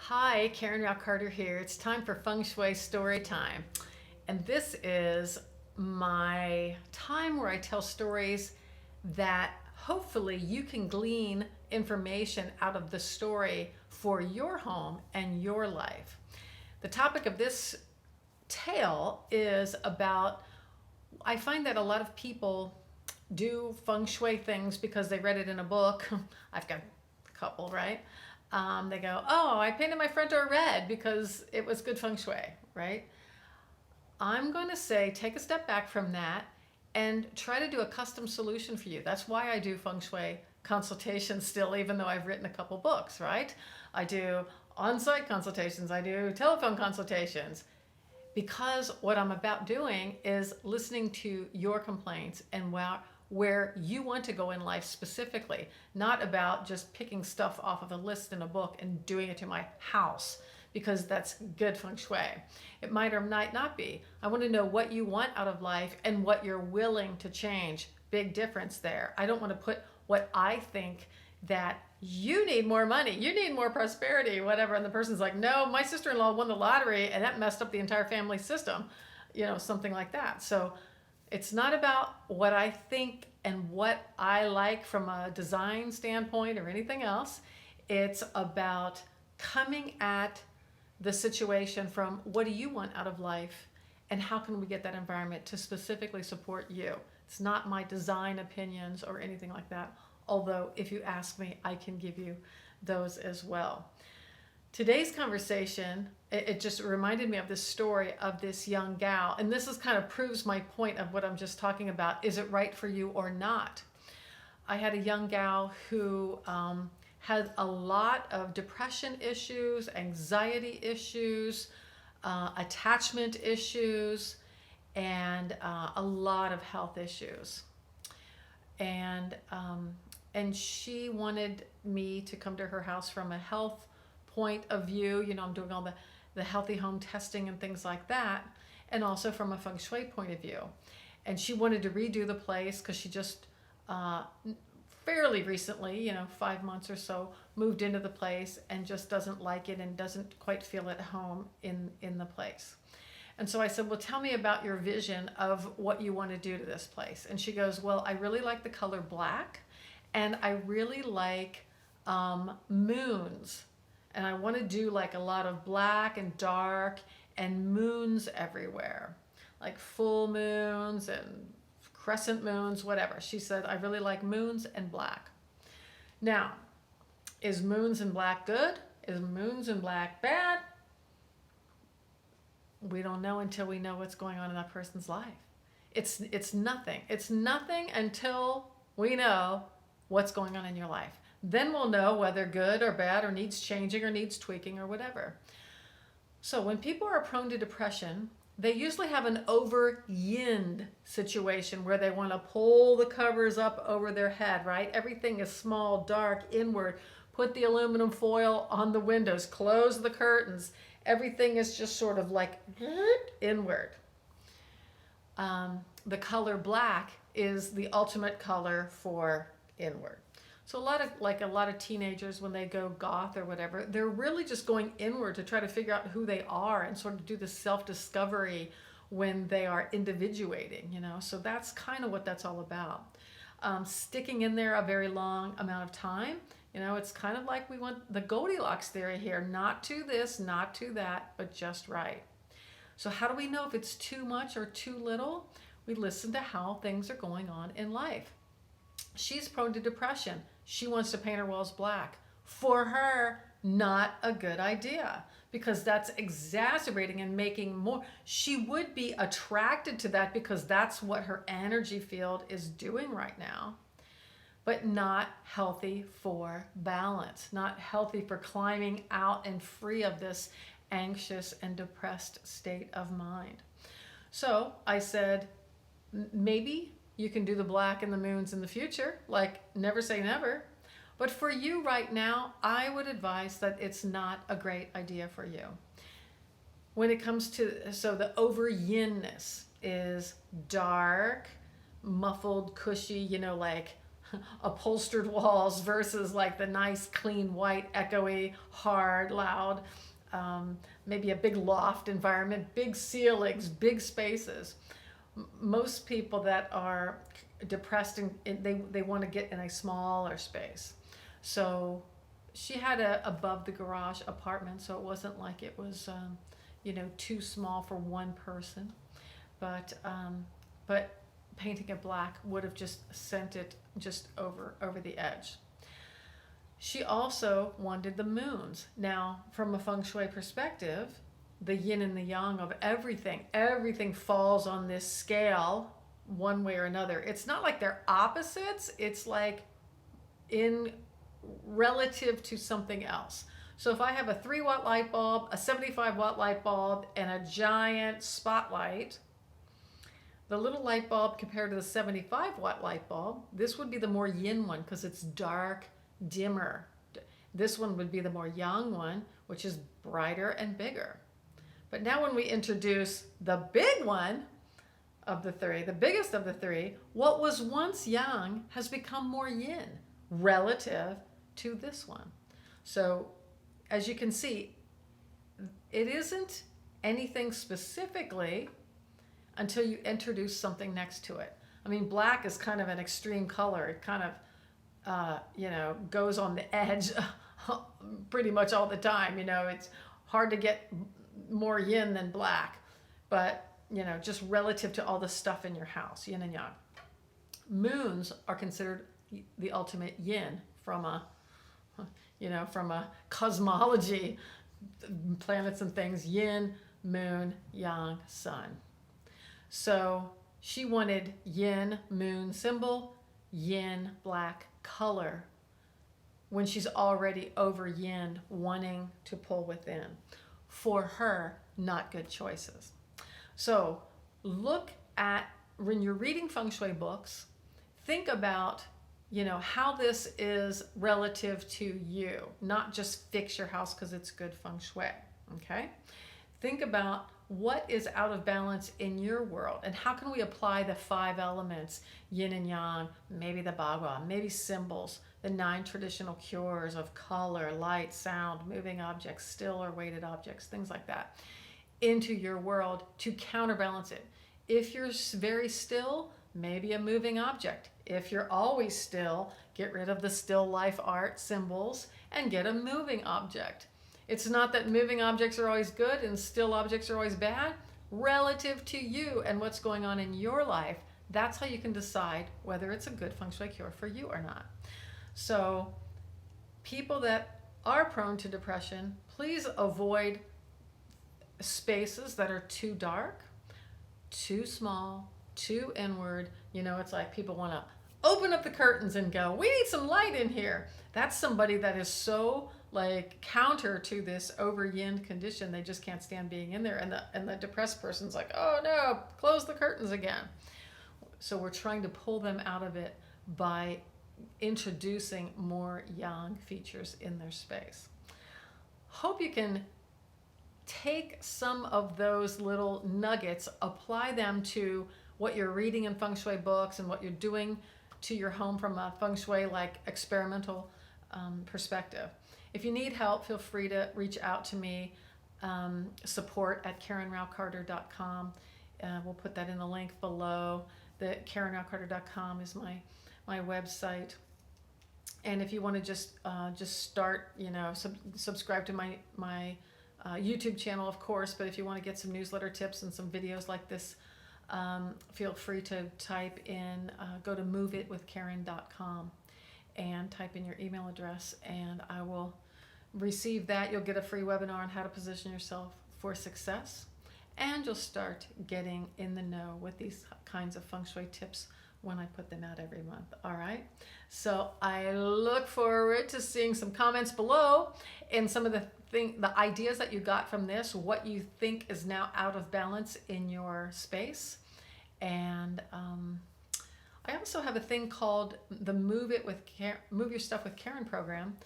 Hi, Karen Rock Carter here. It's time for Feng Shui story time. And this is my time where I tell stories that hopefully you can glean information out of the story for your home and your life. The topic of this tale is about, I find that a lot of people do feng shui things because they read it in a book. I've got a couple, right? They go, oh, I painted my front door red because it was good feng shui, right? I'm going to say take a step back from that and try to do a custom solution for you. That's why I do feng shui consultations still, even though I've written a couple books, right? I do on-site consultations, I do telephone consultations, because what I'm about doing is listening to your complaints and where you want to go in life specifically, not about just picking stuff off of a list in a book and doing it to my house because that's good feng shui. It might or might not be. I want to know what you want out of life and what you're willing to change. Big difference there. I don't want to put what I think that you need more money, you need more prosperity, whatever. And the person's like, no, my sister-in-law won the lottery and that messed up the entire family system, something like that. So it's not about what I think and what I like from a design standpoint or anything else. It's about coming at the situation from what do you want out of life and how can we get that environment to specifically support you. It's not my design opinions or anything like that. Although if you ask me, I can give you those as well. Today's conversation, it just reminded me of this story of this young gal. And this is kind of proves my point of what I'm just talking about. Is it right for you or not? I had a young gal who had a lot of depression issues, anxiety issues, attachment issues, and a lot of health issues. And she wanted me to come to her house from a health point of view. I'm doing all the healthy home testing and things like that, and also from a feng shui point of view. And she wanted to redo the place because she just fairly recently, 5 months or so, moved into the place and just doesn't like it and doesn't quite feel at home in the place. And so I said, well, tell me about your vision of what you want to do to this place. And she goes, well, I really like the color black, and I really like moons. And I want to do like a lot of black and dark and moons everywhere, like full moons and crescent moons, whatever. She said, I really like moons and black. Now, is moons and black good? Is moons and black bad? We don't know until we know what's going on in that person's life. It's nothing. It's nothing until we know what's going on in your life. Then we'll know whether good or bad or needs changing or needs tweaking or whatever. So when people are prone to depression, they usually have an over-yinned situation where they want to pull the covers up over their head, right? Everything is small, dark, inward. Put the aluminum foil on the windows, close the curtains. Everything is just sort of like inward. The color black is the ultimate color for inward. So a lot of teenagers, when they go goth or whatever, they're really just going inward to try to figure out who they are and sort of do the self-discovery when they are individuating, So that's kind of what that's all about. Sticking in there a very long amount of time, it's kind of like we want the Goldilocks theory here, not to this, not to that, but just right. So how do we know if it's too much or too little? We listen to how things are going on in life. She's prone to depression. She wants to paint her walls black. For her, not a good idea because that's exacerbating and making more. She would be attracted to that because that's what her energy field is doing right now, but not healthy for balance, not healthy for climbing out and free of this anxious and depressed state of mind. So I said, maybe you can do the black and the moons in the future, like never say never. But for you right now, I would advise that it's not a great idea for you. When it comes to, so the over-yinness is dark, muffled, cushy, like upholstered walls versus like the nice, clean, white, echoey, hard, loud, maybe a big loft environment, big ceilings, big spaces. Most people that are depressed, they want to get in a smaller space. So she had a above the garage apartment, so it wasn't like it was, too small for one person. But painting it black would have just sent it just over the edge. She also wanted the moons. Now, from a feng shui perspective, the yin and the yang of everything falls on this scale one way or another. It's not like they're opposites, it's like in relative to something else. So if I have a 3-watt light bulb, a 75-watt light bulb, and a giant spotlight, the little light bulb compared to the 75-watt light bulb, this would be the more yin one because it's dark, dimmer. This one would be the more yang one, which is brighter and bigger. But now when we introduce the big one of the three, the biggest of the three, what was once yang has become more yin relative to this one. So as you can see, it isn't anything specifically until you introduce something next to it. I mean, black is kind of an extreme color. It kind of, goes on the edge pretty much all the time. It's hard to get more yin than black, but, just relative to all the stuff in your house, yin and yang. Moons are considered the ultimate yin from a cosmology, planets and things, yin, moon, yang, sun. So she wanted yin, moon symbol, yin, black color, when she's already over yin, wanting to pull within. For her, not good choices. So look at, when you're reading feng shui books, think about, how this is relative to you, not just fix your house because it's good feng shui, okay? Think about what is out of balance in your world and how can we apply the 5 elements, yin and yang, maybe the bagua, maybe symbols, the 9 traditional cures of color, light, sound, moving objects, still or weighted objects, things like that, into your world to counterbalance it. If you're very still, maybe a moving object. If you're always still, get rid of the still life art symbols and get a moving object. It's not that moving objects are always good and still objects are always bad. Relative to you and what's going on in your life, that's how you can decide whether it's a good feng shui cure for you or not. So people that are prone to depression, please avoid spaces that are too dark, too small, too inward. It's like people want to open up the curtains and go, we need some light in here. That's somebody that is so like counter to this over yin condition. They just can't stand being in there. And the depressed person's like, oh no, close the curtains again. So we're trying to pull them out of it by introducing more yang features in their space. Hope you can take some of those little nuggets, apply them to what you're reading in feng shui books and what you're doing to your home from a feng shui like experimental perspective. If you need help, feel free to reach out to me, support@KarenRauCarter.com. We'll put that in the link below. The KarenRauCarter.com is my website. And if you want to just start, subscribe to my YouTube channel, of course. But if you want to get some newsletter tips and some videos like this, feel free to type in, go to moveitwithkaren.com and type in your email address, and I will receive that. You'll get a free webinar on how to position yourself for success, and you'll start getting in the know with these kinds of feng shui tips when I put them out every month. All right. So I look forward to seeing some comments below and some of the ideas that you got from this, what you think is now out of balance in your space. And I also have a thing called the Move Your Stuff with Karen program,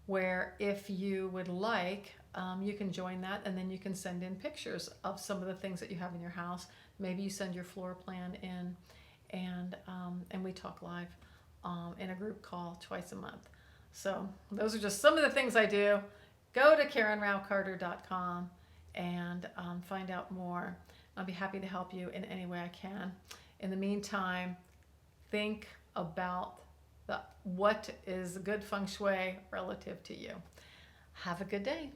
where if you would like, you can join that, and then you can send in pictures of some of the things that you have in your house. Maybe you send your floor plan in, and we talk live in a group call twice a month. So those are just some of the things I do. Go to KarenRaucarter.com and find out more. I'll be happy to help you in any way I can. In the meantime, think about what is good feng shui relative to you. Have a good day.